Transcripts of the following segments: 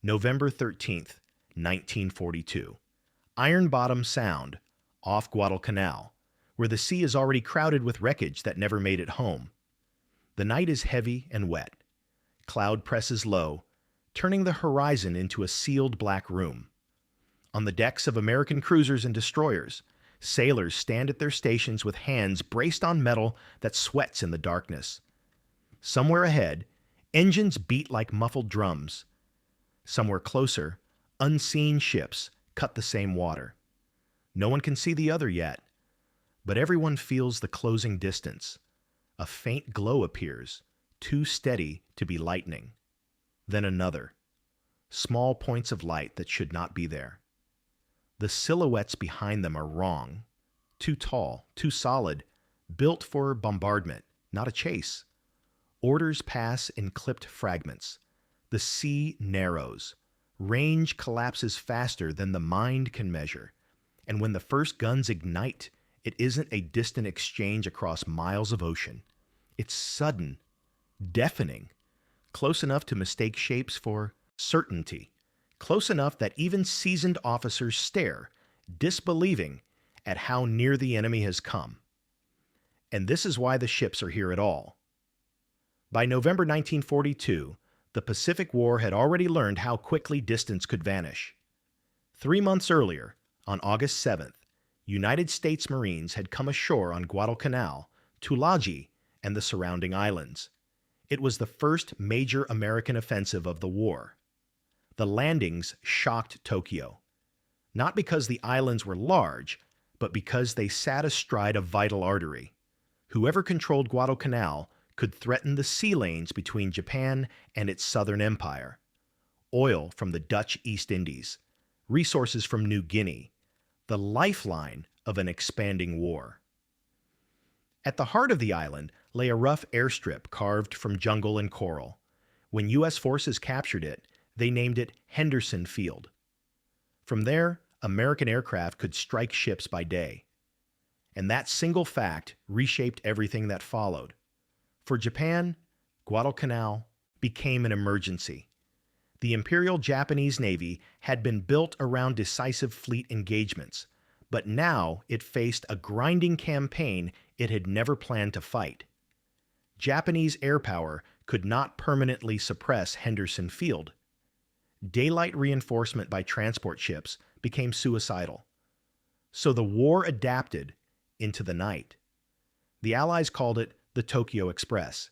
November 13th, 1942. Ironbottom Sound, off Guadalcanal, where the sea is already crowded with wreckage that never made it home. The night is heavy and wet. Cloud presses low, turning the horizon into a sealed black room. On the decks of American cruisers and destroyers, sailors stand at their stations with hands braced on metal that sweats in the darkness. Somewhere ahead, engines beat like muffled drums. Somewhere closer, unseen ships cut the same water. No one can see the other yet, but everyone feels the closing distance. A faint glow appears, too steady to be lightning. Then another. Small points of light that should not be there. The silhouettes behind them are wrong. Too tall, too solid, built for bombardment, not a chase. Orders pass in clipped fragments. The sea narrows. Range collapses faster than the mind can measure. And when the first guns ignite, it isn't a distant exchange across miles of ocean. It's sudden, deafening, close enough to mistake shapes for certainty, close enough that even seasoned officers stare, disbelieving at how near the enemy has come. And this is why the ships are here at all. By November 1942, the Pacific War had already learned how quickly distance could vanish. 3 months earlier, on August 7th, United States Marines had come ashore on Guadalcanal, Tulagi, and the surrounding islands. It was the first major American offensive of the war. The landings shocked Tokyo, not because the islands were large, but because they sat astride a vital artery. Whoever controlled Guadalcanal could threaten the sea lanes between Japan and its southern empire. Oil from the Dutch East Indies, resources from New Guinea, the lifeline of an expanding war. At the heart of the island lay a rough airstrip carved from jungle and coral. When U.S. forces captured it, they named it Henderson Field. From there, American aircraft could strike ships by day. And that single fact reshaped everything that followed. For Japan, Guadalcanal became an emergency. The Imperial Japanese Navy had been built around decisive fleet engagements, but now it faced a grinding campaign it had never planned to fight. Japanese air power could not permanently suppress Henderson Field. Daylight reinforcement by transport ships became suicidal. So the war adapted into the night. The Allies called it the Tokyo Express.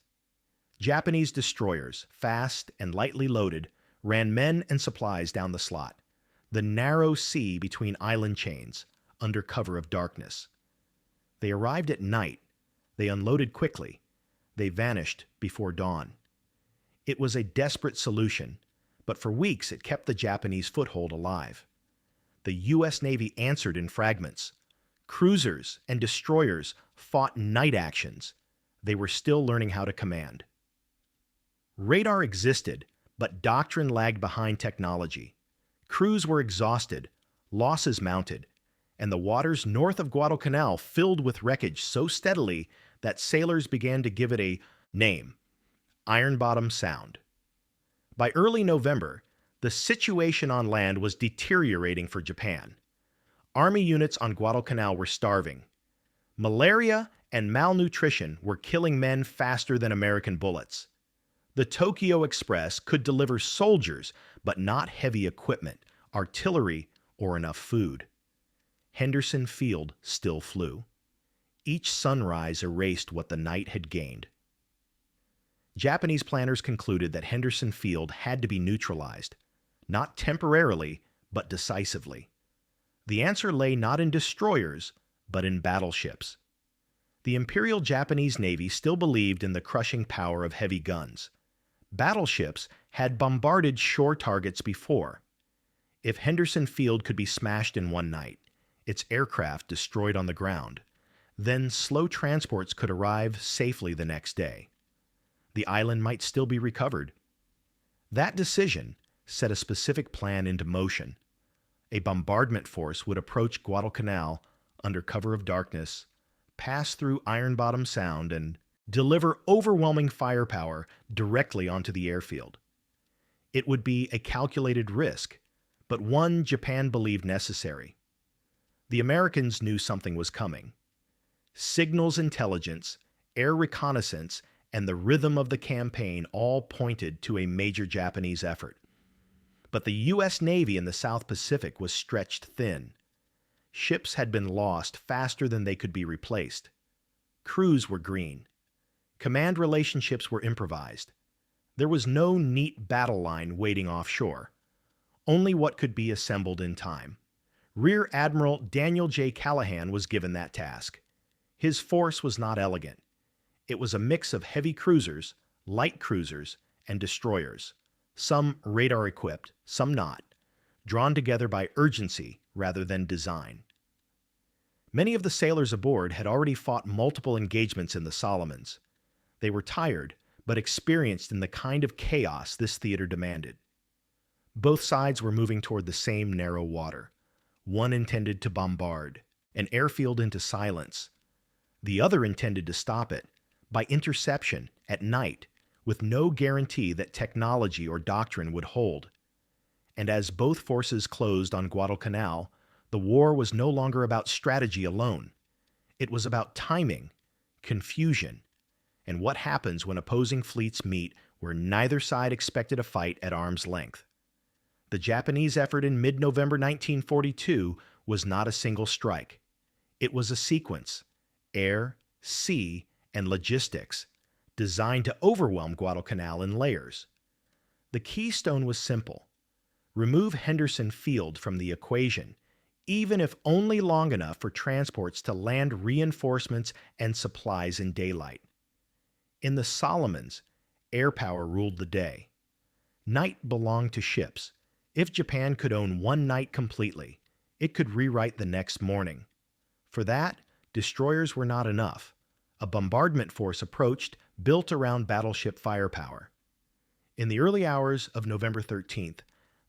Japanese destroyers, fast and lightly loaded, ran men and supplies down the slot, the narrow sea between island chains, under cover of darkness. They arrived at night. They unloaded quickly. They vanished before dawn. It was a desperate solution, but for weeks it kept the Japanese foothold alive. The U.S. Navy answered in fragments. Cruisers and destroyers fought night actions. They were still learning how to command. Radar existed, but doctrine lagged behind technology. Crews were exhausted, losses mounted, and the waters north of Guadalcanal filled with wreckage so steadily that sailors began to give it a name: Ironbottom Sound. By early November, the situation on land was deteriorating for Japan. Army units on Guadalcanal were starving. Malaria and malnutrition were killing men faster than American bullets. The Tokyo Express could deliver soldiers, but not heavy equipment, artillery, or enough food. Henderson Field still flew. Each sunrise erased what the night had gained. Japanese planners concluded that Henderson Field had to be neutralized, not temporarily, but decisively. The answer lay not in destroyers, but in battleships. The Imperial Japanese Navy still believed in the crushing power of heavy guns. Battleships had bombarded shore targets before. If Henderson Field could be smashed in one night, its aircraft destroyed on the ground, then slow transports could arrive safely the next day. The island might still be recovered. That decision set a specific plan into motion. A bombardment force would approach Guadalcanal under cover of darkness, pass through Ironbottom Sound, and deliver overwhelming firepower directly onto the airfield. It would be a calculated risk, but one Japan believed necessary. The Americans knew something was coming. Signals intelligence, air reconnaissance, and the rhythm of the campaign all pointed to a major Japanese effort. But the U.S. Navy in the South Pacific was stretched thin. Ships had been lost faster than they could be replaced. Crews were green. Command relationships were improvised. There was no neat battle line waiting offshore, only what could be assembled in time. Rear Admiral Daniel J. Callahan was given that task. His force was not elegant. It was a mix of heavy cruisers, light cruisers, and destroyers, some radar-equipped, some not, drawn together by urgency rather than design. Many of the sailors aboard had already fought multiple engagements in the Solomons. They were tired, but experienced in the kind of chaos this theater demanded. Both sides were moving toward the same narrow water. One intended to bombard, an airfield into silence. The other intended to stop it, by interception, at night, with no guarantee that technology or doctrine would hold. And as both forces closed on Guadalcanal, the war was no longer about strategy alone. It was about timing, confusion, and what happens when opposing fleets meet where neither side expected a fight at arm's length. The Japanese effort in mid-November 1942 was not a single strike. It was a sequence, air, sea, and logistics, designed to overwhelm Guadalcanal in layers. The keystone was simple. Remove Henderson Field from the equation, even if only long enough for transports to land reinforcements and supplies in daylight. In the Solomons, air power ruled the day. Night belonged to ships. If Japan could own one night completely, it could rewrite the next morning. For that, destroyers were not enough. A bombardment force approached, built around battleship firepower. In the early hours of November 13th,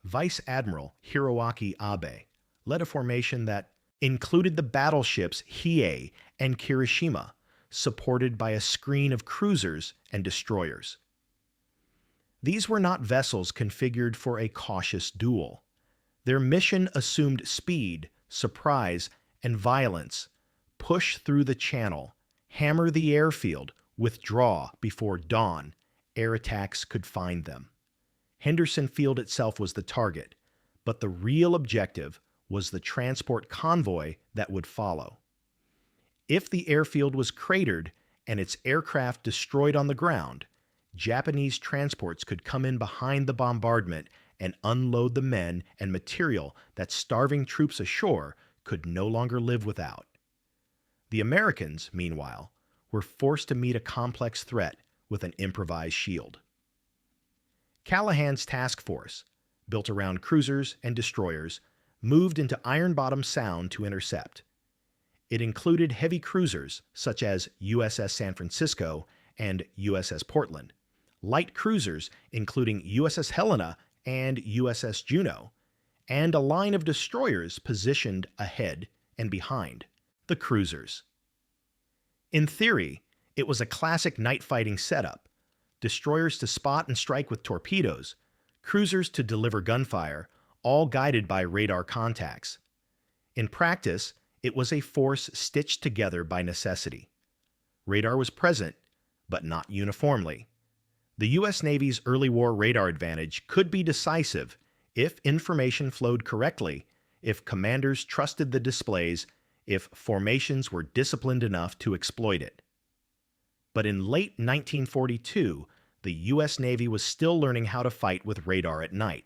Vice Admiral Hiroaki Abe led a formation that included the battleships Hiei and Kirishima, supported by a screen of cruisers and destroyers. These were not vessels configured for a cautious duel. Their mission assumed speed, surprise, and violence. Push through the channel, hammer the airfield, withdraw before dawn, air attacks could find them. Henderson Field itself was the target, but the real objective was the transport convoy that would follow. If the airfield was cratered and its aircraft destroyed on the ground, Japanese transports could come in behind the bombardment and unload the men and material that starving troops ashore could no longer live without. The Americans, meanwhile, were forced to meet a complex threat with an improvised shield. Callahan's task force, built around cruisers and destroyers, moved into Ironbottom Sound to intercept. It included heavy cruisers such as USS San Francisco and USS Portland, light cruisers including USS Helena and USS Juno, and a line of destroyers positioned ahead and behind, the cruisers. In theory, it was a classic night fighting setup: destroyers to spot and strike with torpedoes, cruisers to deliver gunfire, all guided by radar contacts. In practice, it was a force stitched together by necessity. Radar was present, but not uniformly. The U.S. Navy's early war radar advantage could be decisive if information flowed correctly, if commanders trusted the displays, if formations were disciplined enough to exploit it. But in late 1942, the U.S. Navy was still learning how to fight with radar at night.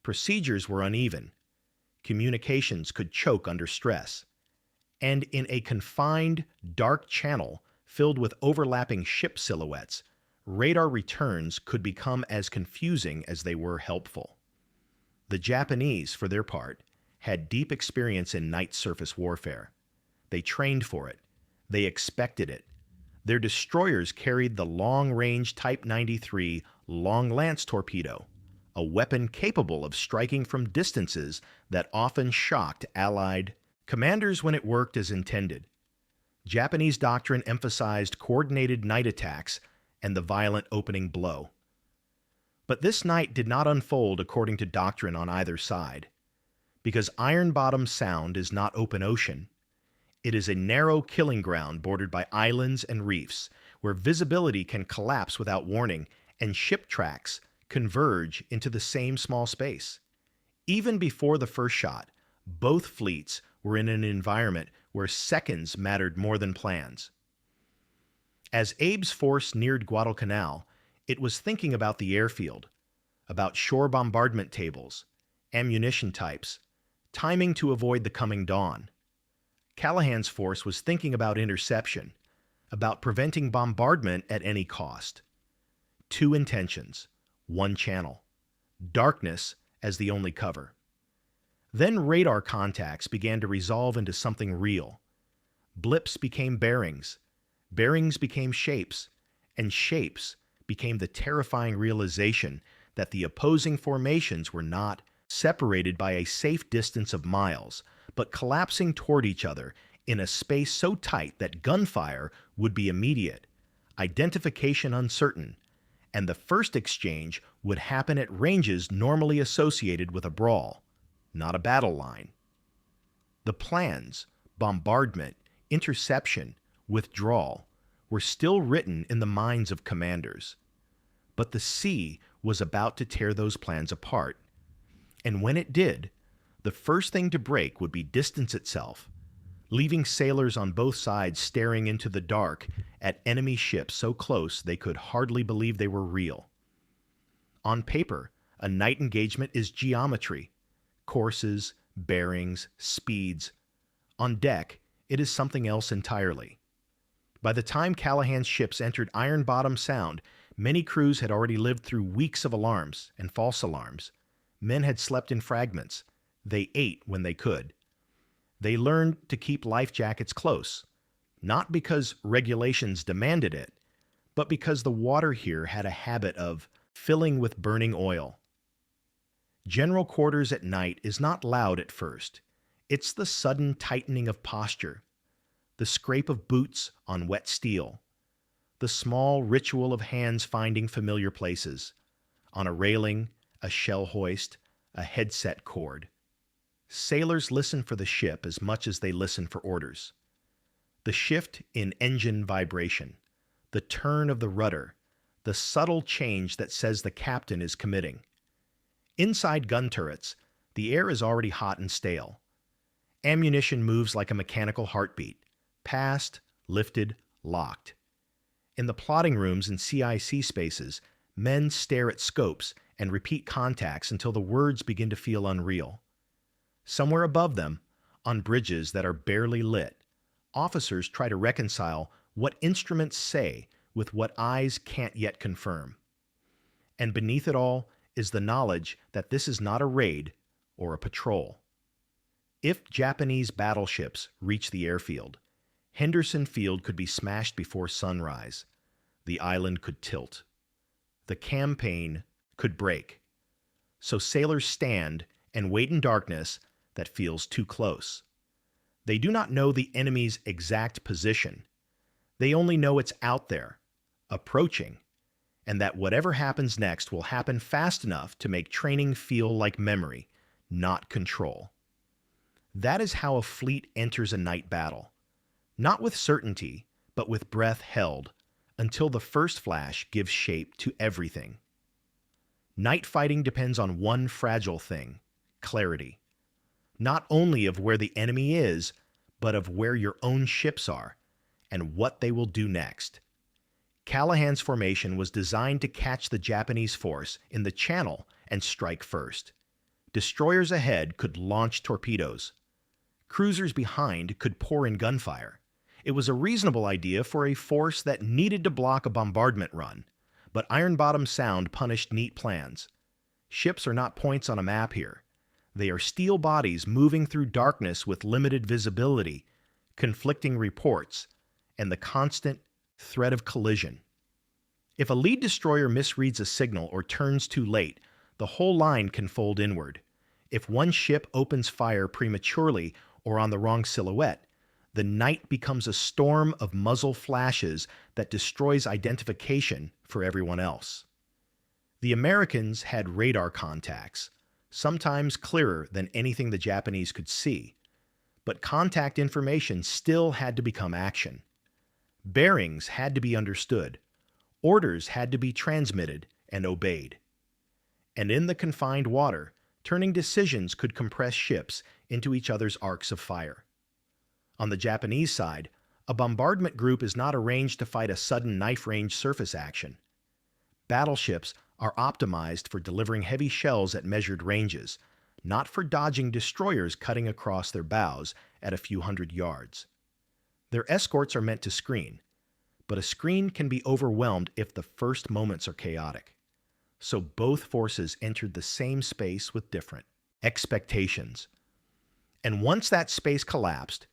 Procedures were uneven. Communications could choke under stress. And in a confined, dark channel filled with overlapping ship silhouettes, radar returns could become as confusing as they were helpful. The Japanese, for their part, had deep experience in night surface warfare. They trained for it. They expected it. Their destroyers carried the long-range Type 93 Long Lance torpedo, a weapon capable of striking from distances that often shocked Allied commanders when it worked as intended. Japanese doctrine emphasized coordinated night attacks and the violent opening blow. But this night did not unfold according to doctrine on either side. Because Ironbottom Sound is not open ocean, it is a narrow killing ground bordered by islands and reefs, where visibility can collapse without warning and ship tracks converge into the same small space. Even before the first shot, both fleets were in an environment where seconds mattered more than plans. As Abe's force neared Guadalcanal, it was thinking about the airfield, about shore bombardment tables, ammunition types, timing to avoid the coming dawn. Callahan's force was thinking about interception, about preventing bombardment at any cost. Two intentions, one channel. Darkness as the only cover. Then radar contacts began to resolve into something real. Blips became bearings, bearings became shapes, and shapes became the terrifying realization that the opposing formations were not separated by a safe distance of miles, but collapsing toward each other in a space so tight that gunfire would be immediate, identification uncertain, and the first exchange would happen at ranges normally associated with a brawl, not a battle line. The plans, bombardment, interception, withdrawal, were still written in the minds of commanders. But the sea was about to tear those plans apart. And when it did, the first thing to break would be distance itself, leaving sailors on both sides staring into the dark at enemy ships so close they could hardly believe they were real. On paper, a night engagement is geometry, courses, bearings, speeds. On deck, it is something else entirely. By the time Callahan's ships entered Ironbottom Sound, many crews had already lived through weeks of alarms and false alarms. Men had slept in fragments. They ate when they could. They learned to keep life jackets close, not because regulations demanded it, but because the water here had a habit of filling with burning oil. General quarters at night is not loud at first. It's the sudden tightening of posture, the scrape of boots on wet steel, the small ritual of hands finding familiar places, on a railing, a shell hoist, a headset cord. Sailors listen for the ship as much as they listen for orders. The shift in engine vibration, the turn of the rudder, the subtle change that says the captain is committing. Inside gun turrets, the air is already hot and stale. Ammunition moves like a mechanical heartbeat, passed, lifted, locked. In the plotting rooms and CIC spaces, men stare at scopes and repeat contacts until the words begin to feel unreal. Somewhere above them, on bridges that are barely lit, officers try to reconcile what instruments say with what eyes can't yet confirm. And beneath it all is the knowledge that this is not a raid or a patrol. If Japanese battleships reach the airfield, Henderson Field could be smashed before sunrise. The island could tilt. The campaign could break. So sailors stand and wait in darkness that feels too close. They do not know the enemy's exact position. They only know it's out there, approaching, and that whatever happens next will happen fast enough to make training feel like memory, not control. That is how a fleet enters a night battle. Not with certainty, but with breath held, until the first flash gives shape to everything. Night fighting depends on one fragile thing: clarity. Not only of where the enemy is, but of where your own ships are, and what they will do next. Callahan's formation was designed to catch the Japanese force in the channel and strike first. Destroyers ahead could launch torpedoes. Cruisers behind could pour in gunfire. It was a reasonable idea for a force that needed to block a bombardment run, but Ironbottom Sound punished neat plans. Ships are not points on a map here. They are steel bodies moving through darkness with limited visibility, conflicting reports, and the constant threat of collision. If a lead destroyer misreads a signal or turns too late, the whole line can fold inward. If one ship opens fire prematurely or on the wrong silhouette, the night becomes a storm of muzzle flashes that destroys identification for everyone else. The Americans had radar contacts, sometimes clearer than anything the Japanese could see, but contact information still had to become action. Bearings had to be understood, orders had to be transmitted and obeyed. And in the confined water, turning decisions could compress ships into each other's arcs of fire. On the Japanese side, a bombardment group is not arranged to fight a sudden knife-range surface action. Battleships are optimized for delivering heavy shells at measured ranges, not for dodging destroyers cutting across their bows at a few hundred yards. Their escorts are meant to screen, but a screen can be overwhelmed if the first moments are chaotic. So both forces entered the same space with different expectations. And once that space collapsed,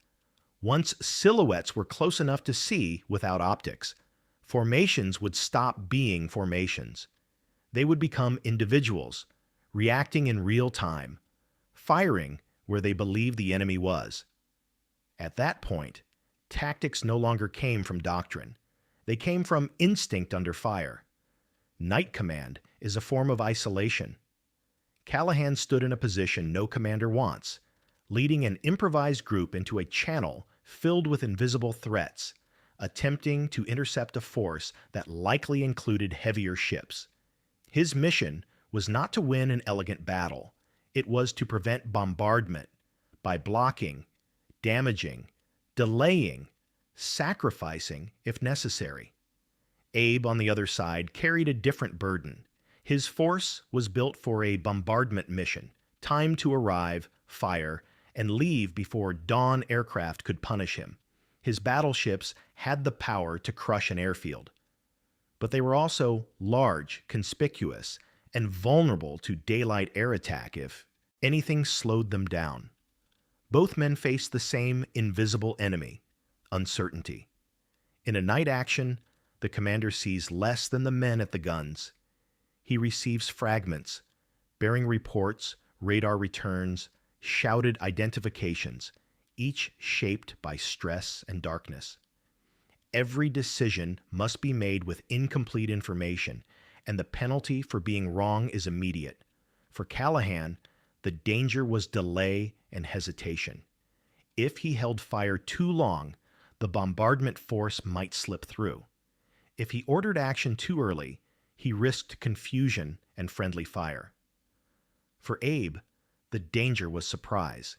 once silhouettes were close enough to see without optics, formations would stop being formations. They would become individuals, reacting in real time, firing where they believed the enemy was. At that point, tactics no longer came from doctrine. They came from instinct under fire. Night command is a form of isolation. Callahan stood in a position no commander wants, leading an improvised group into a channel filled with invisible threats, attempting to intercept a force that likely included heavier ships. His mission was not to win an elegant battle. It was to prevent bombardment by blocking, damaging, delaying, sacrificing if necessary. Abe, on the other side, carried a different burden. His force was built for a bombardment mission, timed to arrive, fire, and leave before dawn aircraft could punish him. His battleships had the power to crush an airfield. But they were also large, conspicuous, and vulnerable to daylight air attack if anything slowed them down. Both men faced the same invisible enemy, uncertainty. In a night action, the commander sees less than the men at the guns. He receives fragments, bearing reports, radar returns, shouted identifications, each shaped by stress and darkness. Every decision must be made with incomplete information, and the penalty for being wrong is immediate. For Callahan, the danger was delay and hesitation. If he held fire too long, the bombardment force might slip through. If he ordered action too early, he risked confusion and friendly fire. For Abe, the danger was surprise.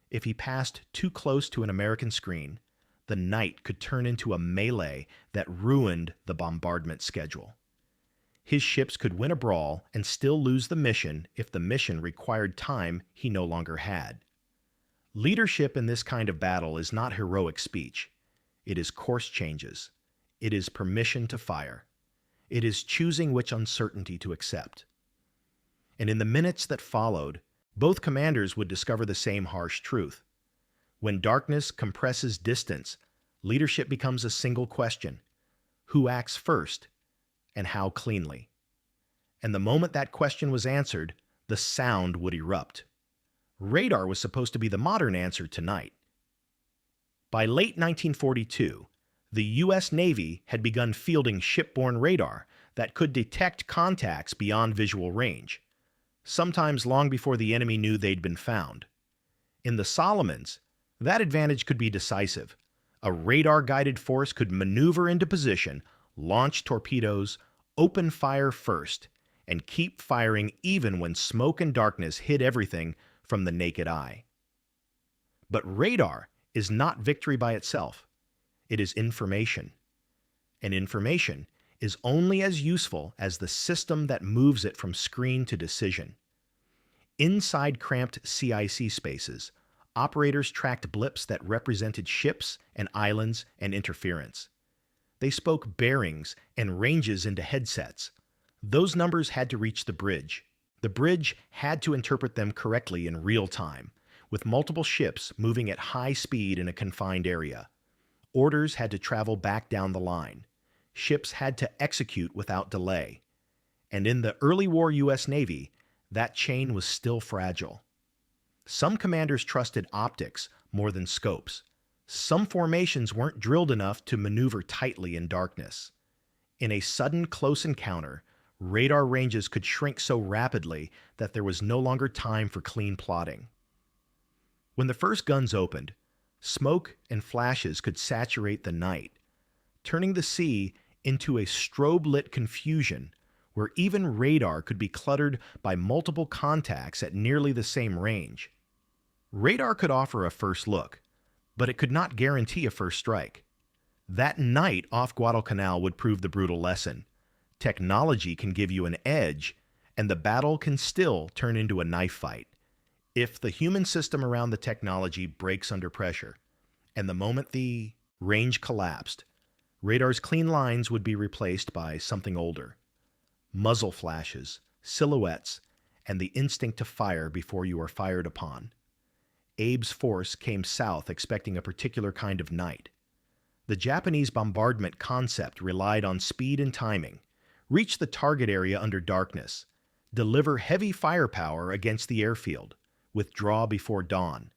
If he passed too close to an American screen, the night could turn into a melee that ruined the bombardment schedule. His ships could win a brawl and still lose the mission if the mission required time he no longer had. Leadership in this kind of battle is not heroic speech. It is course changes. It is permission to fire. It is choosing which uncertainty to accept. And in the minutes that followed, both commanders would discover the same harsh truth. When darkness compresses distance, leadership becomes a single question: who acts first, and how cleanly? And the moment that question was answered, the sound would erupt. Radar was supposed to be the modern answer to night. By late 1942, the U.S. Navy had begun fielding shipborne radar that could detect contacts beyond visual range, sometimes long before the enemy knew they'd been found. In the Solomons, that advantage could be decisive. A radar-guided force could maneuver into position, launch torpedoes, open fire first, and keep firing even when smoke and darkness hid everything from the naked eye. But radar is not victory by itself. It is information. And information is only as useful as the system that moves it from screen to decision. Inside cramped CIC spaces, operators tracked blips that represented ships and islands and interference. They spoke bearings and ranges into headsets. Those numbers had to reach the bridge. The bridge had to interpret them correctly in real time, with multiple ships moving at high speed in a confined area. Orders had to travel back down the line. Ships had to execute without delay. And in the early war U.S. Navy, that chain was still fragile. Some commanders trusted optics more than scopes. Some formations weren't drilled enough to maneuver tightly in darkness. In a sudden close encounter, Radar ranges could shrink so rapidly that there was no longer time for clean plotting. When the first guns opened, smoke and flashes could saturate the night, turning the sea into a strobe-lit confusion where even radar could be cluttered by multiple contacts at nearly the same range. Radar could offer a first look, but it could not guarantee a first strike. That night off Guadalcanal would prove the brutal lesson. Technology can give you an edge, and the battle can still turn into a knife fight if the human system around the technology breaks under pressure. And the moment the range collapsed, radar's clean lines would be replaced by something older. Muzzle flashes, silhouettes, and the instinct to fire before you are fired upon. Abe's force came south expecting a particular kind of night. The Japanese bombardment concept relied on speed and timing, reach the target area under darkness, deliver heavy firepower against the airfield, withdraw before dawn.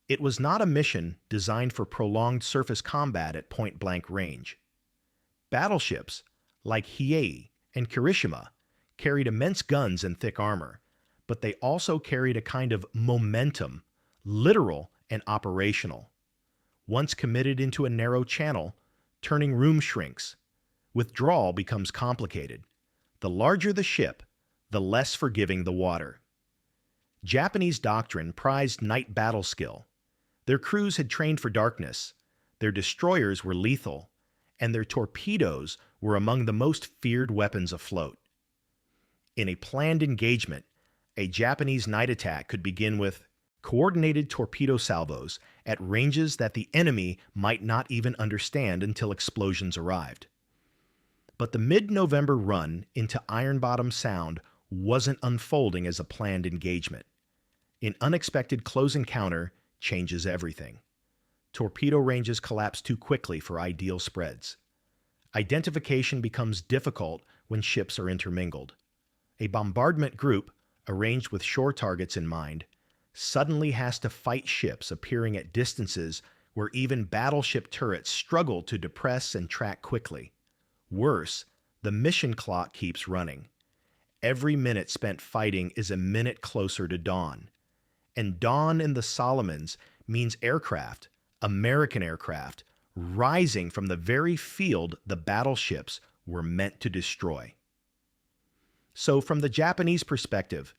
It was not a mission designed for prolonged surface combat at point-blank range. Battleships, like Hiei and Kirishima, carried immense guns and thick armor, but they also carried a kind of momentum, literal and operational. Once committed into a narrow channel, turning room shrinks. Withdrawal becomes complicated. The larger the ship, the less forgiving the water. Japanese doctrine prized night battle skill. Their crews had trained for darkness, their destroyers were lethal, and their torpedoes were among the most feared weapons afloat. In a planned engagement, a Japanese night attack could begin with coordinated torpedo salvos at ranges that the enemy might not even understand until explosions arrived. But the mid-November run into Ironbottom Sound wasn't unfolding as a planned engagement. An unexpected close encounter changes everything. Torpedo ranges collapse too quickly for ideal spreads. Identification becomes difficult when ships are intermingled. A bombardment group, arranged with shore targets in mind, suddenly has to fight ships appearing at distances where even battleship turrets struggle to depress and track quickly. Worse, the mission clock keeps running. Every minute spent fighting is a minute closer to dawn. And dawn in the Solomons means aircraft, American aircraft, rising from the very field the battleships were meant to destroy. So from the Japanese perspective,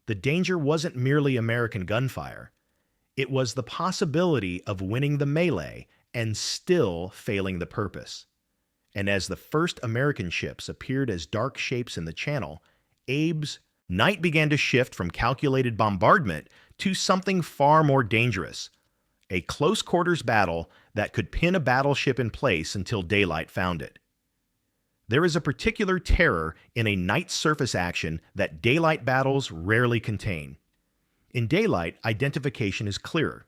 the danger wasn't merely American gunfire. It was the possibility of winning the melee and still failing the purpose. And as the first American ships appeared as dark shapes in the channel, Abe's night began to shift from calculated bombardment to something far more dangerous, a close-quarters battle that could pin a battleship in place until daylight found it. There is a particular terror in a night surface action that daylight battles rarely contain. In daylight, identification is clearer.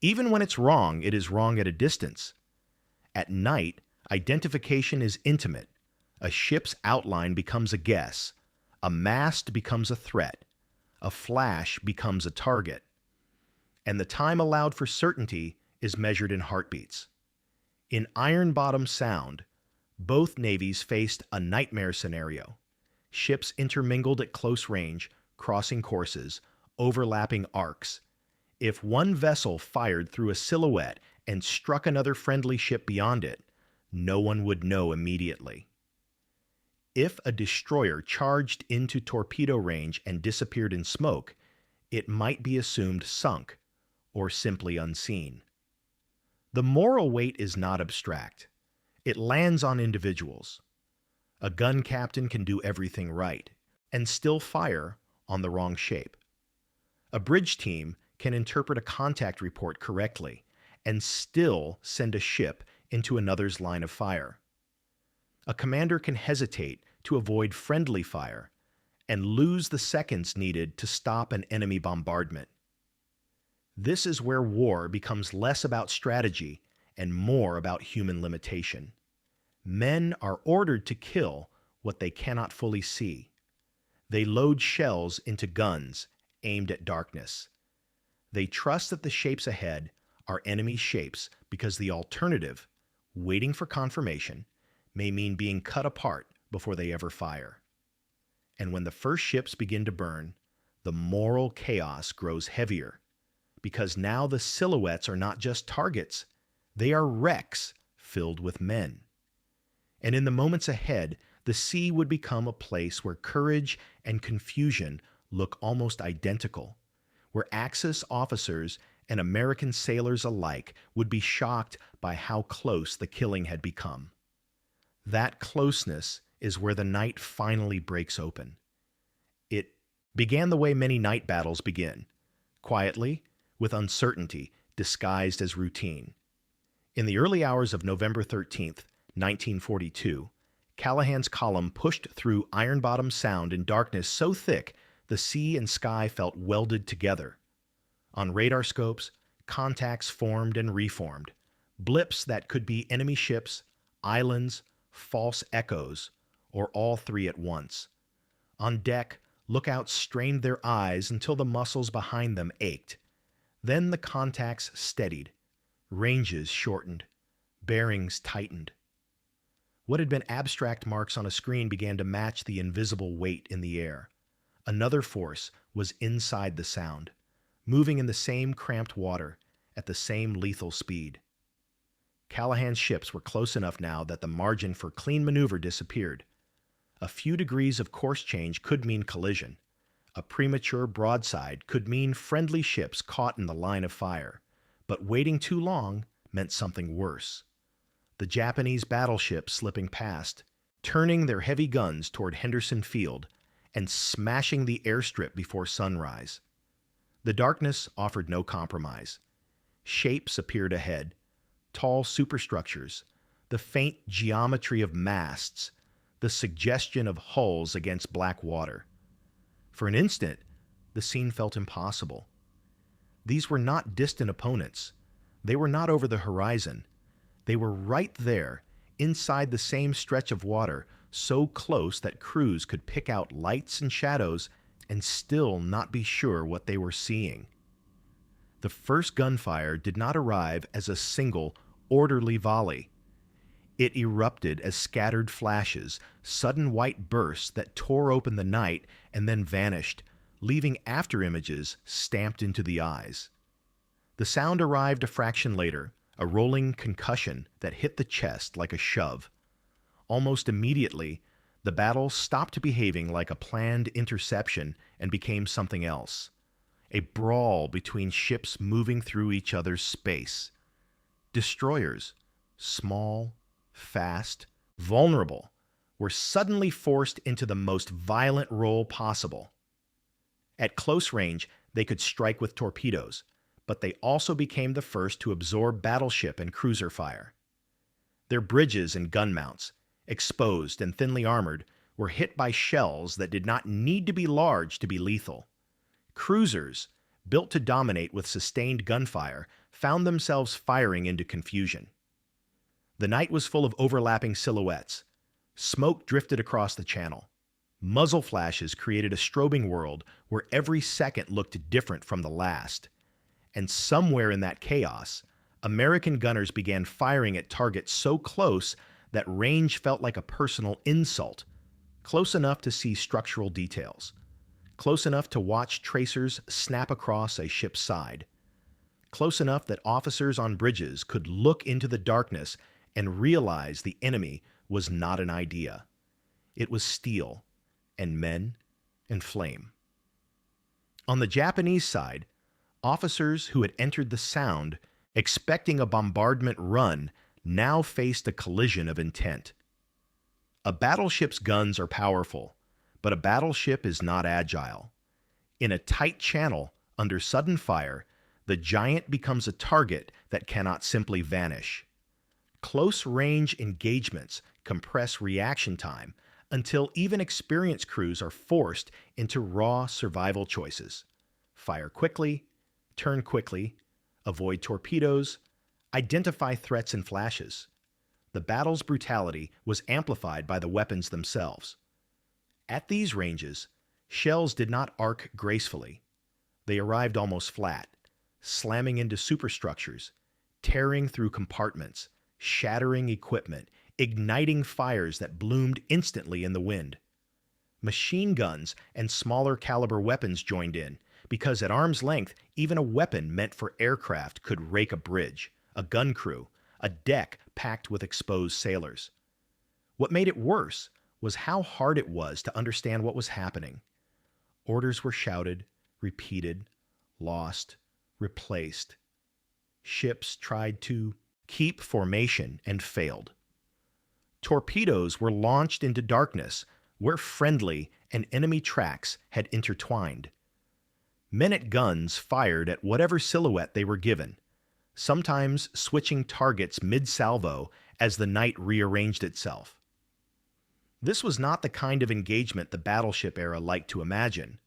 Even when it's wrong, it is wrong at a distance. At night, identification is intimate. A ship's outline becomes a guess. A mast becomes a threat. A flash becomes a target. And the time allowed for certainty is measured in heartbeats. In Ironbottom Sound, both navies faced a nightmare scenario. Ships intermingled at close range, crossing courses, overlapping arcs. If one vessel fired through a silhouette and struck another friendly ship beyond it, no one would know immediately. If a destroyer charged into torpedo range and disappeared in smoke, it might be assumed sunk or simply unseen. The moral weight is not abstract. It lands on individuals. A gun captain can do everything right and still fire on the wrong shape. A bridge team can interpret a contact report correctly and still send a ship into another's line of fire. A commander can hesitate to avoid friendly fire and lose the seconds needed to stop an enemy bombardment. This is where war becomes less about strategy and more about human limitation. Men are ordered to kill what they cannot fully see. They load shells into guns aimed at darkness. They trust that the shapes ahead are enemy shapes because the alternative, waiting for confirmation, may mean being cut apart before they ever fire. And when the first ships begin to burn, the moral chaos grows heavier, because now the silhouettes are not just targets, they are wrecks filled with men. And in the moments ahead, the sea would become a place where courage and confusion look almost identical, where Axis officers and American sailors alike would be shocked by how close the killing had become. That closeness is where the night finally breaks open. It began the way many night battles begin, quietly, with uncertainty disguised as routine. In the early hours of November 13th, 1942, Callahan's column pushed through Ironbottom Sound in darkness so thick the sea and sky felt welded together. On radar scopes, contacts formed and reformed, blips that could be enemy ships, islands, false echoes, or all three at once. On deck, lookouts strained their eyes until the muscles behind them ached. Then the contacts steadied, ranges shortened, bearings tightened. What had been abstract marks on a screen began to match the invisible weight in the air. Another force was inside the Sound, moving in the same cramped water, at the same lethal speed. Callahan's ships were close enough now that the margin for clean maneuver disappeared. A few degrees of course change could mean collision. A premature broadside could mean friendly ships caught in the line of fire, but waiting too long meant something worse. The Japanese battleships slipping past, turning their heavy guns toward Henderson Field and smashing the airstrip before sunrise. The darkness offered no compromise. Shapes appeared ahead, tall superstructures, the faint geometry of masts, the suggestion of hulls against black water. For an instant, the scene felt impossible. These were not distant opponents. They were not over the horizon. They were right there, inside the same stretch of water, so close that crews could pick out lights and shadows and still not be sure what they were seeing. The first gunfire did not arrive as a single, orderly volley. It erupted as scattered flashes, sudden white bursts that tore open the night and then vanished, leaving afterimages stamped into the eyes. The sound arrived a fraction later, a rolling concussion that hit the chest like a shove. Almost immediately, the battle stopped behaving like a planned interception and became something else. A brawl between ships moving through each other's space. Destroyers, small, fast, vulnerable, were suddenly forced into the most violent role possible. At close range, they could strike with torpedoes, but they also became the first to absorb battleship and cruiser fire. Their bridges and gun mounts, exposed and thinly armored, were hit by shells that did not need to be large to be lethal. Cruisers, built to dominate with sustained gunfire, found themselves firing into confusion. The night was full of overlapping silhouettes. Smoke drifted across the channel. Muzzle flashes created a strobing world where every second looked different from the last. And somewhere in that chaos, American gunners began firing at targets so close that range felt like a personal insult, close enough to see structural details, close enough to watch tracers snap across a ship's side, close enough that officers on bridges could look into the darkness and realize the enemy was not an idea. It was steel, and men, and flame. On the Japanese side, officers who had entered the Sound, expecting a bombardment run, now faced a collision of intent. A battleship's guns are powerful, but a battleship is not agile. In a tight channel, under sudden fire, the giant becomes a target that cannot simply vanish. Close-range engagements compress reaction time until even experienced crews are forced into raw survival choices. Fire quickly, turn quickly, avoid torpedoes, identify threats in flashes. The battle's brutality was amplified by the weapons themselves. At these ranges, shells did not arc gracefully. They arrived almost flat, slamming into superstructures, tearing through compartments, shattering equipment, igniting fires that bloomed instantly in the wind. Machine guns and smaller caliber weapons joined in, because at arm's length, even a weapon meant for aircraft could rake a bridge, a gun crew, a deck packed with exposed sailors. What made it worse was how hard it was to understand what was happening. Orders were shouted, repeated, lost, replaced. Ships tried to keep formation and failed. Torpedoes were launched into darkness where friendly and enemy tracks had intertwined. Men at guns fired at whatever silhouette they were given, sometimes switching targets mid-salvo as the night rearranged itself. This was not the kind of engagement the battleship era liked to imagine.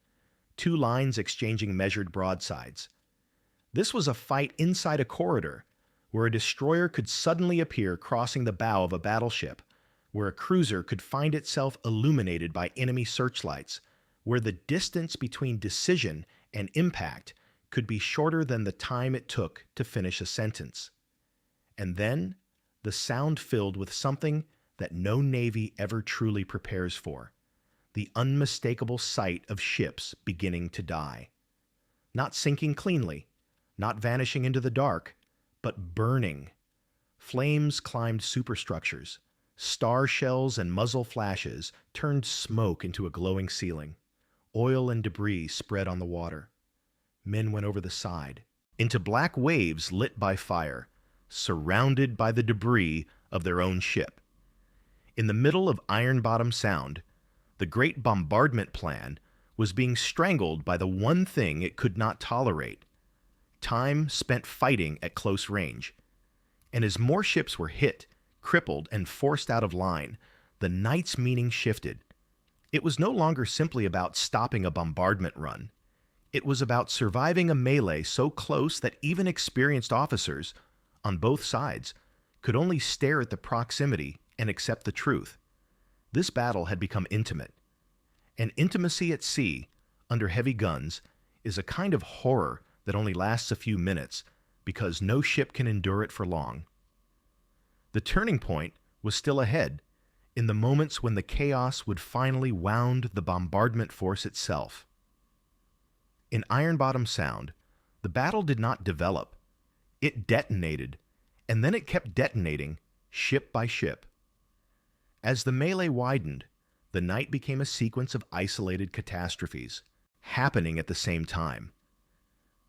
Two lines exchanging measured broadsides. This was a fight inside a corridor, where a destroyer could suddenly appear crossing the bow of a battleship, where a cruiser could find itself illuminated by enemy searchlights, where the distance between decision and impact could be shorter than the time it took to finish a sentence. And then, the sound filled with something that no navy ever truly prepares for, the unmistakable sight of ships beginning to die. Not sinking cleanly, not vanishing into the dark, but burning. Flames climbed superstructures. Star shells and muzzle flashes turned smoke into a glowing ceiling. Oil and debris spread on the water. Men went over the side, into black waves lit by fire, surrounded by the debris of their own ship. In the middle of Ironbottom Sound, the great bombardment plan was being strangled by the one thing it could not tolerate: time spent fighting at close range. And as more ships were hit, crippled, and forced out of line, the night's meaning shifted. It was no longer simply about stopping a bombardment run. It was about surviving a melee so close that even experienced officers, on both sides, could only stare at the proximity and accept the truth. This battle had become intimate. And intimacy at sea, under heavy guns, is a kind of horror that only lasts a few minutes, because no ship can endure it for long. The turning point was still ahead, in the moments when the chaos would finally wound the bombardment force itself. In Ironbottom Sound, the battle did not develop. It detonated, and then it kept detonating, ship by ship. As the melee widened, the night became a sequence of isolated catastrophes, happening at the same time.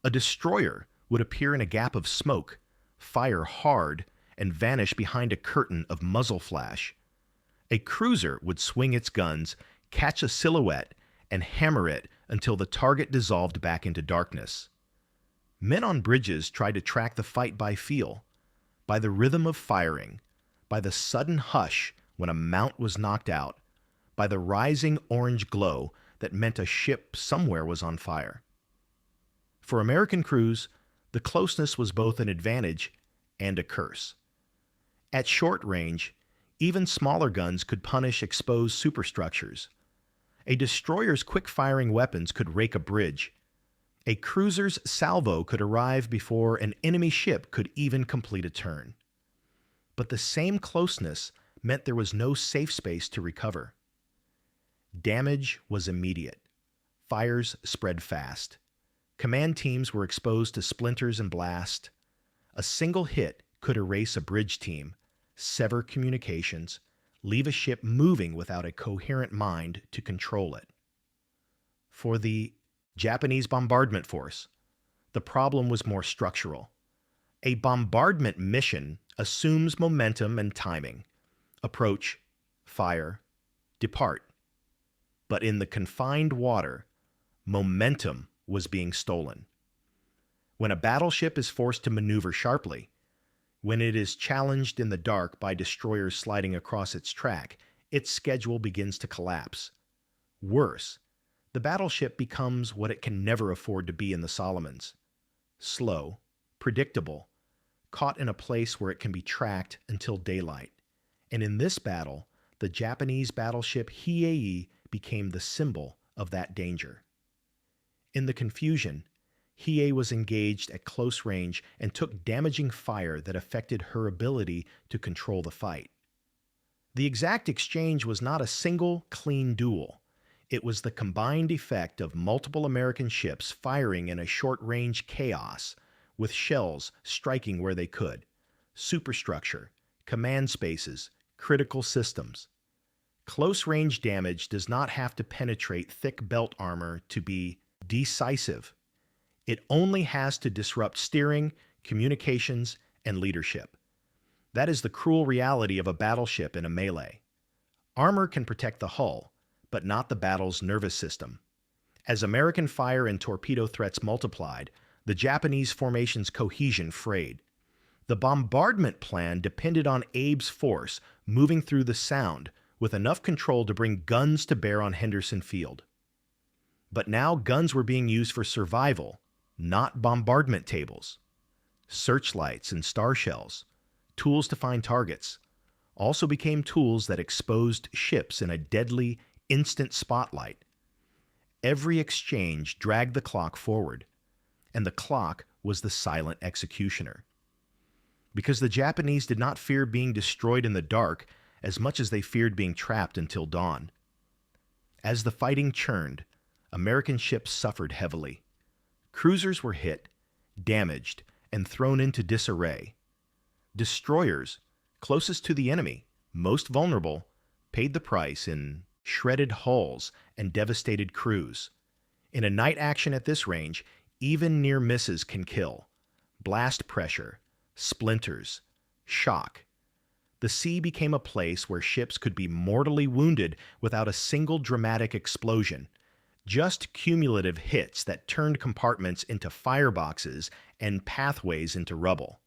A destroyer would appear in a gap of smoke, fire hard, and vanish behind a curtain of muzzle flash. A cruiser would swing its guns, catch a silhouette, and hammer it until the target dissolved back into darkness. Men on bridges tried to track the fight by feel, by the rhythm of firing, by the sudden hush when a mount was knocked out, by the rising orange glow that meant a ship somewhere was on fire. For American crews, the closeness was both an advantage and a curse. At short range, even smaller guns could punish exposed superstructures. A destroyer's quick-firing weapons could rake a bridge. A cruiser's salvo could arrive before an enemy ship could even complete a turn. But the same closeness meant there was no safe space to recover. Damage was immediate. Fires spread fast. Command teams were exposed to splinters and blast. A single hit could erase a bridge team, sever communications, leave a ship moving without a coherent mind to control it. For the Japanese bombardment force, the problem was more structural. A bombardment mission assumes momentum and timing. Approach, fire, depart. But in the confined water, momentum was being stolen. When a battleship is forced to maneuver sharply, when it is challenged in the dark by destroyers sliding across its track, its schedule begins to collapse. Worse, the battleship becomes what it can never afford to be in the Solomons: slow, predictable, caught in a place where it can be tracked until daylight. And in this battle, the Japanese battleship Hiei became the symbol of that danger. In the confusion, Hiei was engaged at close range and took damaging fire that affected her ability to control the fight. The exact exchange was not a single, clean duel. It was the combined effect of multiple American ships firing in a short-range chaos, with shells striking where they could, superstructure, command spaces, critical systems. Close-range damage does not have to penetrate thick belt armor to be decisive. It only has to disrupt steering, communications, and leadership. That is the cruel reality of a battleship in a melee. Armor can protect the hull, but not the battle's nervous system. As American fire and torpedo threats multiplied, the Japanese formation's cohesion frayed. The bombardment plan depended on Abe's force moving through the Sound with enough control to bring guns to bear on Henderson Field. But now guns were being used for survival, not bombardment tables. Searchlights and star shells, tools to find targets, also became tools that exposed ships in a deadly, instant spotlight. Every exchange dragged the clock forward, and the clock was the silent executioner. Because the Japanese did not fear being destroyed in the dark as much as they feared being trapped until dawn. As the fighting churned, American ships suffered heavily. Cruisers were hit, damaged, and thrown into disarray. Destroyers, closest to the enemy, most vulnerable, paid the price in shredded hulls and devastated crews. In a night action at this range, even near misses can kill. Blast pressure, splinters, shock. The sea became a place where ships could be mortally wounded without a single dramatic explosion, just cumulative hits that turned compartments into fireboxes and pathways into rubble.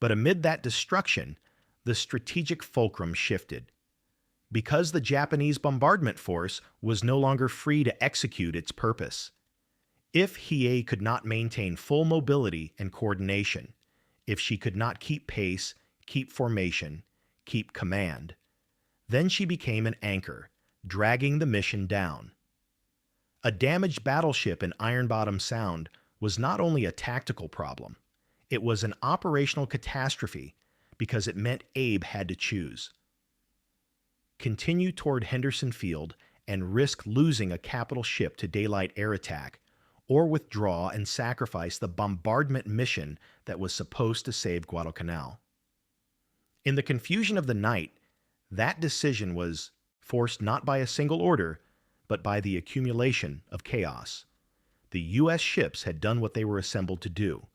But amid that destruction, the strategic fulcrum shifted. Because the Japanese bombardment force was no longer free to execute its purpose. If Hiei could not maintain full mobility and coordination, if she could not keep pace, keep formation, keep command, then she became an anchor, dragging the mission down. A damaged battleship in Ironbottom Sound was not only a tactical problem, it was an operational catastrophe because it meant Abe had to choose. Continue toward Henderson Field and risk losing a capital ship to daylight air attack, or withdraw and sacrifice the bombardment mission that was supposed to save Guadalcanal. In the confusion of the night, that decision was forced not by a single order, but by the accumulation of chaos. The U.S. ships had done what they were assembled to do.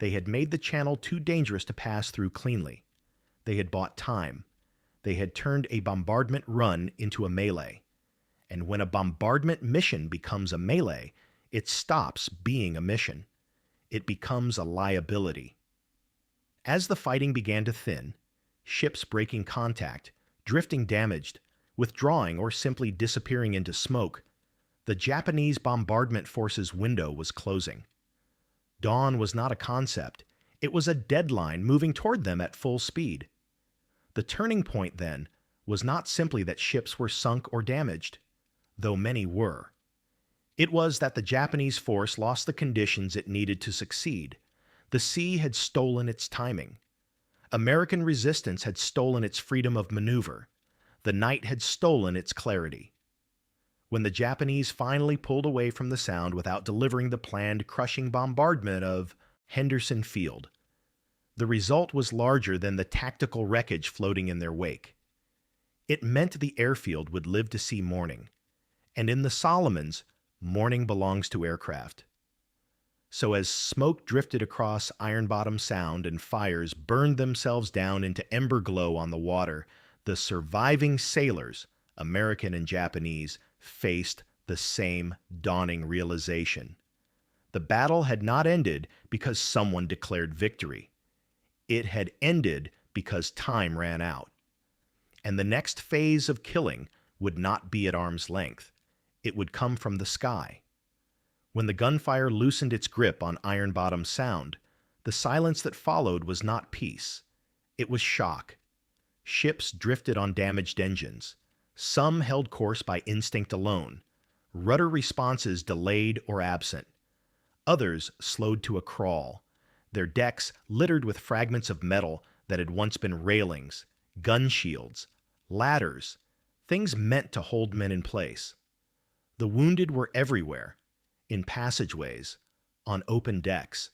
They had made the channel too dangerous to pass through cleanly. They had bought time. They had turned a bombardment run into a melee. And when a bombardment mission becomes a melee, it stops being a mission. It becomes a liability. As the fighting began to thin, ships breaking contact, drifting damaged, withdrawing or simply disappearing into smoke, the Japanese bombardment force's window was closing. Dawn was not a concept. It was a deadline moving toward them at full speed. The turning point, then, was not simply that ships were sunk or damaged, though many were. It was that the Japanese force lost the conditions it needed to succeed. The sea had stolen its timing. American resistance had stolen its freedom of maneuver. The night had stolen its clarity. When the Japanese finally pulled away from the Sound without delivering the planned crushing bombardment of Henderson Field, the result was larger than the tactical wreckage floating in their wake. It meant the airfield would live to see morning, and in the Solomons, morning belongs to aircraft. So as smoke drifted across Ironbottom Sound and fires burned themselves down into ember glow on the water, the surviving sailors, American and Japanese, faced the same dawning realization. The battle had not ended because someone declared victory. It had ended because time ran out. And the next phase of killing would not be at arm's length. It would come from the sky. When the gunfire loosened its grip on Ironbottom Sound, the silence that followed was not peace. It was shock. Ships drifted on damaged engines. Some held course by instinct alone. Rudder responses delayed or absent. Others slowed to a crawl, their decks littered with fragments of metal that had once been railings, gun shields, ladders, things meant to hold men in place. The wounded were everywhere, in passageways, on open decks,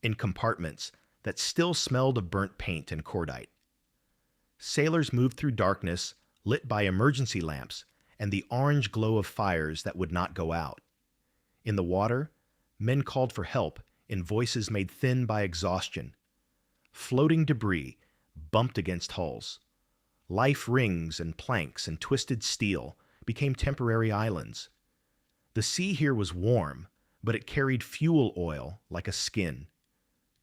in compartments that still smelled of burnt paint and cordite. Sailors moved through darkness, lit by emergency lamps and the orange glow of fires that would not go out. In the water, men called for help in voices made thin by exhaustion. Floating debris bumped against hulls. Life rings and planks and twisted steel became temporary islands. The sea here was warm, but it carried fuel oil like a skin,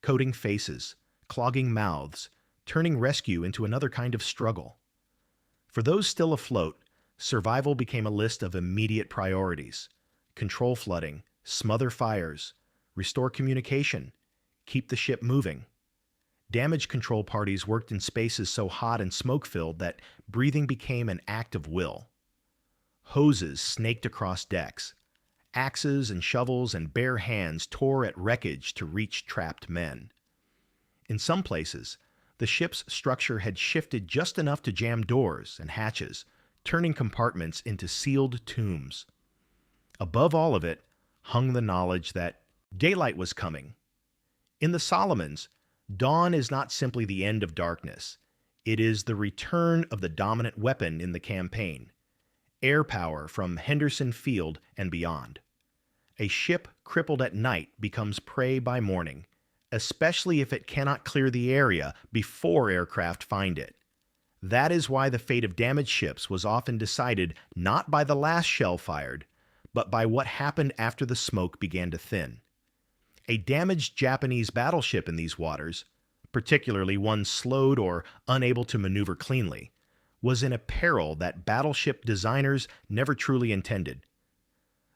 coating faces, clogging mouths, turning rescue into another kind of struggle. For those still afloat, survival became a list of immediate priorities: control flooding, smother fires, restore communication, keep the ship moving. Damage control parties worked in spaces so hot and smoke-filled that breathing became an act of will. Hoses snaked across decks. Axes and shovels and bare hands tore at wreckage to reach trapped men. In some places, the ship's structure had shifted just enough to jam doors and hatches, turning compartments into sealed tombs. Above all of it hung the knowledge that daylight was coming. In the Solomons, dawn is not simply the end of darkness. It is the return of the dominant weapon in the campaign: air power from Henderson Field and beyond. A ship crippled at night becomes prey by morning, especially if it cannot clear the area before aircraft find it. That is why the fate of damaged ships was often decided not by the last shell fired, but by what happened after the smoke began to thin. A damaged Japanese battleship in these waters, particularly one slowed or unable to maneuver cleanly, was in a peril that battleship designers never truly intended.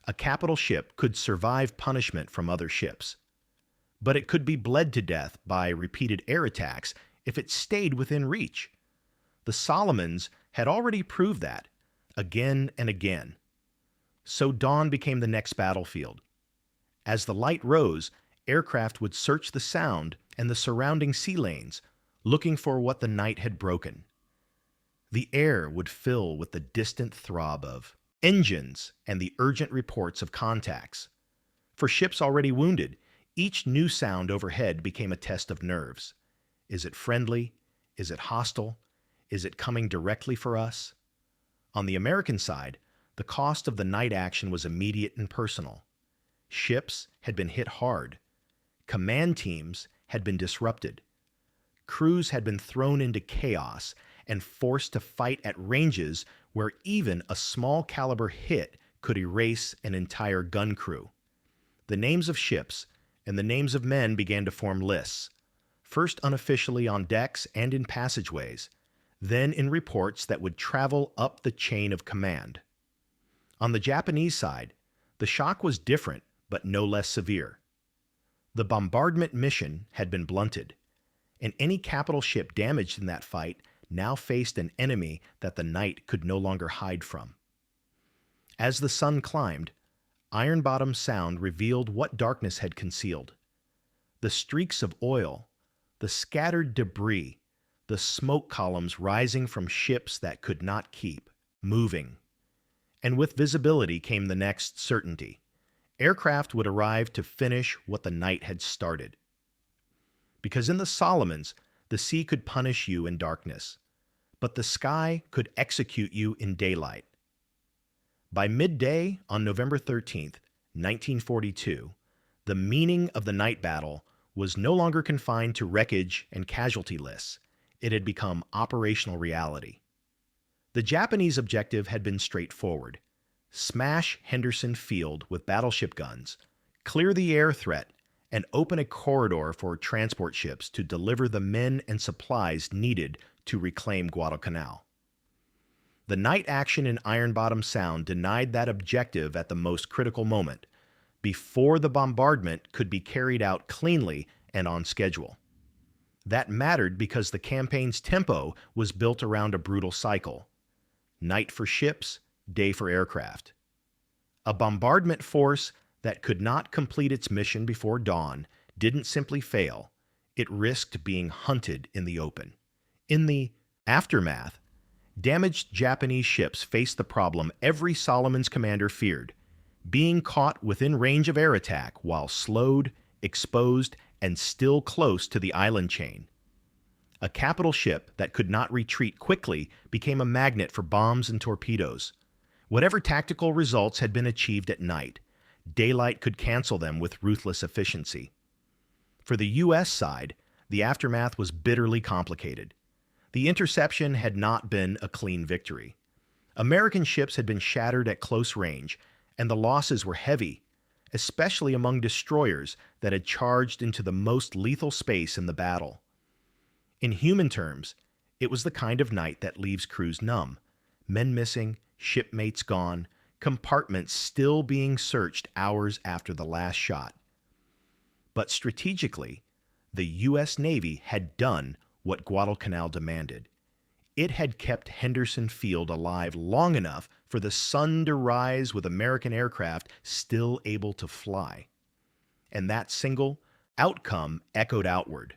A capital ship could survive punishment from other ships, but it could be bled to death by repeated air attacks if it stayed within reach. The Solomons had already proved that, again and again. So dawn became the next battlefield. As the light rose, aircraft would search the Sound and the surrounding sea lanes, looking for what the night had broken. The air would fill with the distant throb of engines and the urgent reports of contacts. For ships already wounded, each new sound overhead became a test of nerves. Is it friendly? Is it hostile? Is it coming directly for us? On the American side, the cost of the night action was immediate and personal. Ships had been hit hard. Command teams had been disrupted. Crews had been thrown into chaos and forced to fight at ranges where even a small caliber hit could erase an entire gun crew. The names of ships and the names of men began to form lists, first unofficially on decks and in passageways, then in reports that would travel up the chain of command. On the Japanese side, the shock was different but no less severe. The bombardment mission had been blunted, and any capital ship damaged in that fight now faced an enemy that the night could no longer hide from. As the sun climbed, Ironbottom Sound revealed what darkness had concealed. The streaks of oil, the scattered debris, the smoke columns rising from ships that could not keep moving. And with visibility came the next certainty. Aircraft would arrive to finish what the night had started. Because in the Solomons, the sea could punish you in darkness, but the sky could execute you in daylight. By midday on November 13th, 1942, the meaning of the night battle was no longer confined to wreckage and casualty lists. It had become operational reality. The Japanese objective had been straightforward: smash Henderson Field with battleship guns, clear the air threat, and open a corridor for transport ships to deliver the men and supplies needed to reclaim Guadalcanal. The night action in Ironbottom Sound denied that objective at the most critical moment, before the bombardment could be carried out cleanly and on schedule. That mattered because the campaign's tempo was built around a brutal cycle: night for ships, day for aircraft. A bombardment force that could not complete its mission before dawn didn't simply fail, it risked being hunted in the open. In the aftermath, Damaged Japanese ships faced the problem every Solomon's commander feared: being caught within range of air attack while slowed, exposed, and still close to the island chain. A capital ship that could not retreat quickly became a magnet for bombs and torpedoes. Whatever tactical results had been achieved at night, daylight could cancel them with ruthless efficiency. For the U.S. side, the aftermath was bitterly complicated. The interception had not been a clean victory. American ships had been shattered at close range, and the losses were heavy, especially among destroyers that had charged into the most lethal space in the battle. In human terms, it was the kind of night that leaves crews numb: men missing, shipmates gone, compartments still being searched hours after the last shot. But strategically, the U.S. Navy had done what Guadalcanal demanded. It had kept Henderson Field alive long enough for the sun to rise with American aircraft still able to fly. And that single outcome echoed outward.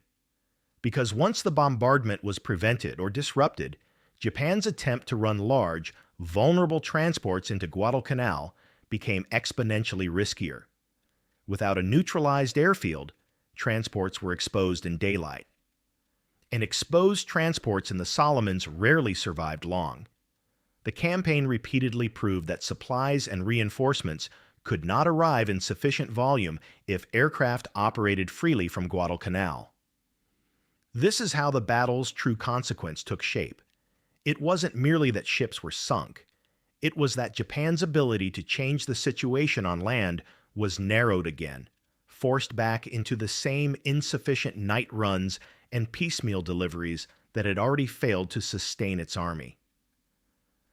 Because once the bombardment was prevented or disrupted, Japan's attempt to run large, vulnerable transports into Guadalcanal became exponentially riskier. Without a neutralized airfield, transports were exposed in daylight. And exposed transports in the Solomons rarely survived long. The campaign repeatedly proved that supplies and reinforcements could not arrive in sufficient volume if aircraft operated freely from Guadalcanal. This is how the battle's true consequence took shape. It wasn't merely that ships were sunk. It was that Japan's ability to change the situation on land was narrowed again, forced back into the same insufficient night runs and piecemeal deliveries that had already failed to sustain its army.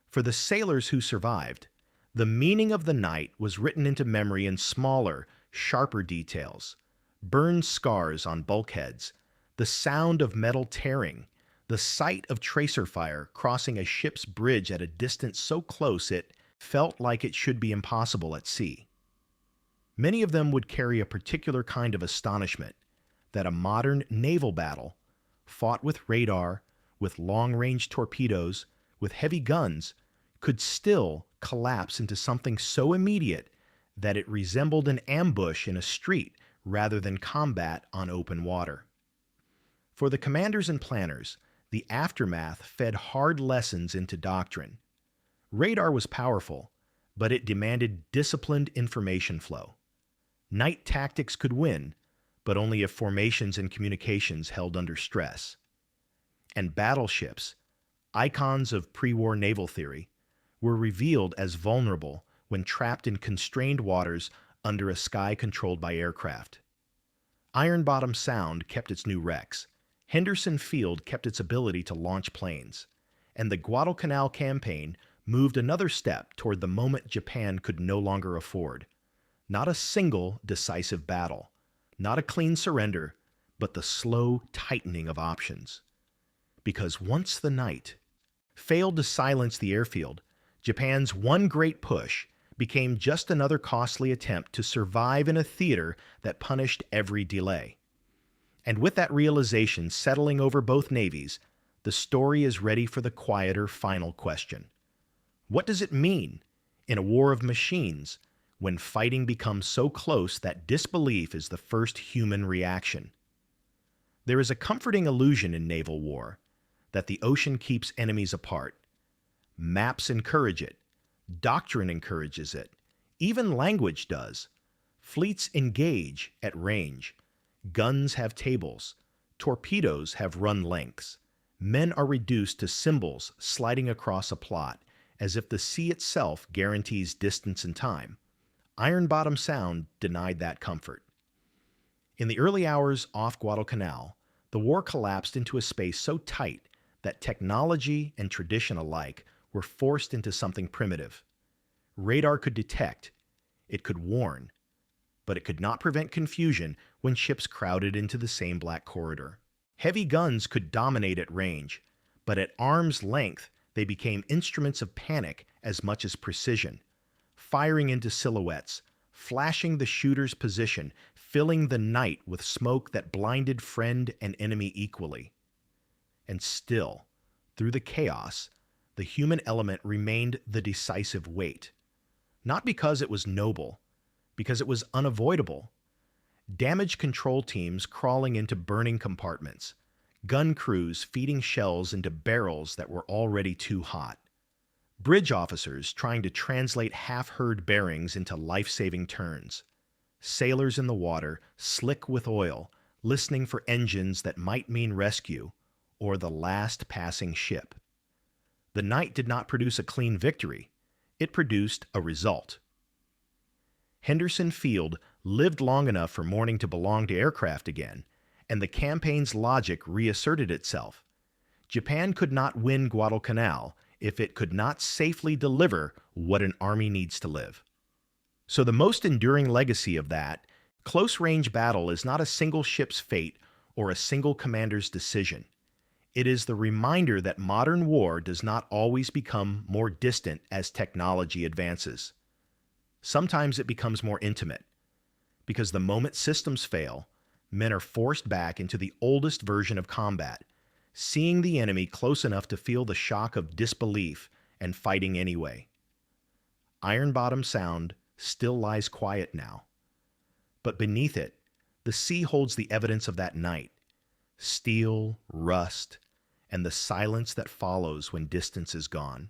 For the sailors who survived, the meaning of the night was written into memory in smaller, sharper details: burned scars on bulkheads, the sound of metal tearing, the sight of tracer fire crossing a ship's bridge at a distance so close it felt like it should be impossible at sea. Many of them would carry a particular kind of astonishment that a modern naval battle, fought with radar, with long-range torpedoes, with heavy guns, could still collapse into something so immediate that it resembled an ambush in a street rather than combat on open water. For the commanders and planners, the aftermath fed hard lessons into doctrine. Radar was powerful, but it demanded disciplined information flow. Night tactics could win, but only if formations and communications held under stress. And battleships, icons of pre-war naval theory, were revealed as vulnerable when trapped in constrained waters under a sky controlled by aircraft. Ironbottom Sound kept its new wrecks. Henderson Field kept its ability to launch planes. And the Guadalcanal campaign moved another step toward the moment Japan could no longer afford. Not a single decisive battle, not a clean surrender, but the slow tightening of options. Because once the night failed to silence the airfield, Japan's one great push became just another costly attempt to survive in a theater that punished every delay. And with that realization settling over both navies, the story is ready for the quieter final question. What does it mean, in a war of machines, when fighting becomes so close that disbelief is the first human reaction? There is a comforting illusion in naval war that the ocean keeps enemies apart. Maps encourage it. Doctrine encourages it. Even language does. Fleets engage at range. Guns have tables. Torpedoes have run lengths. Men are reduced to symbols sliding across a plot, as if the sea itself guarantees distance and time. Ironbottom Sound denied that comfort. In the early hours off Guadalcanal, the war collapsed into a space so tight that technology and tradition alike were forced into something primitive. Radar could detect, it could warn, but it could not prevent confusion when ships crowded into the same black corridor. Heavy guns could dominate at range, but at arm's length they became instruments of panic as much as precision, firing into silhouettes, flashing the shooter's position, filling the night with smoke that blinded friend and enemy equally. And still, through the chaos, the human element remained the decisive weight. Not because it was noble, because it was unavoidable. Damage control teams crawling into burning compartments, gun crews feeding shells into barrels that were already too hot, bridge officers trying to translate half-heard bearings into life-saving turns, sailors in the water, slick with oil, listening for engines that might mean rescue or the last passing ship. The night did not produce a clean victory. It produced a result. Henderson Field lived long enough for morning to belong to aircraft again, and the campaign's logic reasserted itself. Japan could not win Guadalcanal if it could not safely deliver what an army needs to live. So the most enduring legacy of that close-range battle is not a single ship's fate or a single commander's decision. It is the reminder that modern war does not always become more distant as technology advances. Sometimes it becomes more intimate, because the moment systems fail, men are forced back into the oldest version of combat, seeing the enemy close enough to feel the shock of disbelief and fighting anyway. Ironbottom Sound still lies quiet now, but beneath it, the sea holds the evidence of that night: steel, rust, and the silence that follows when distance is gone.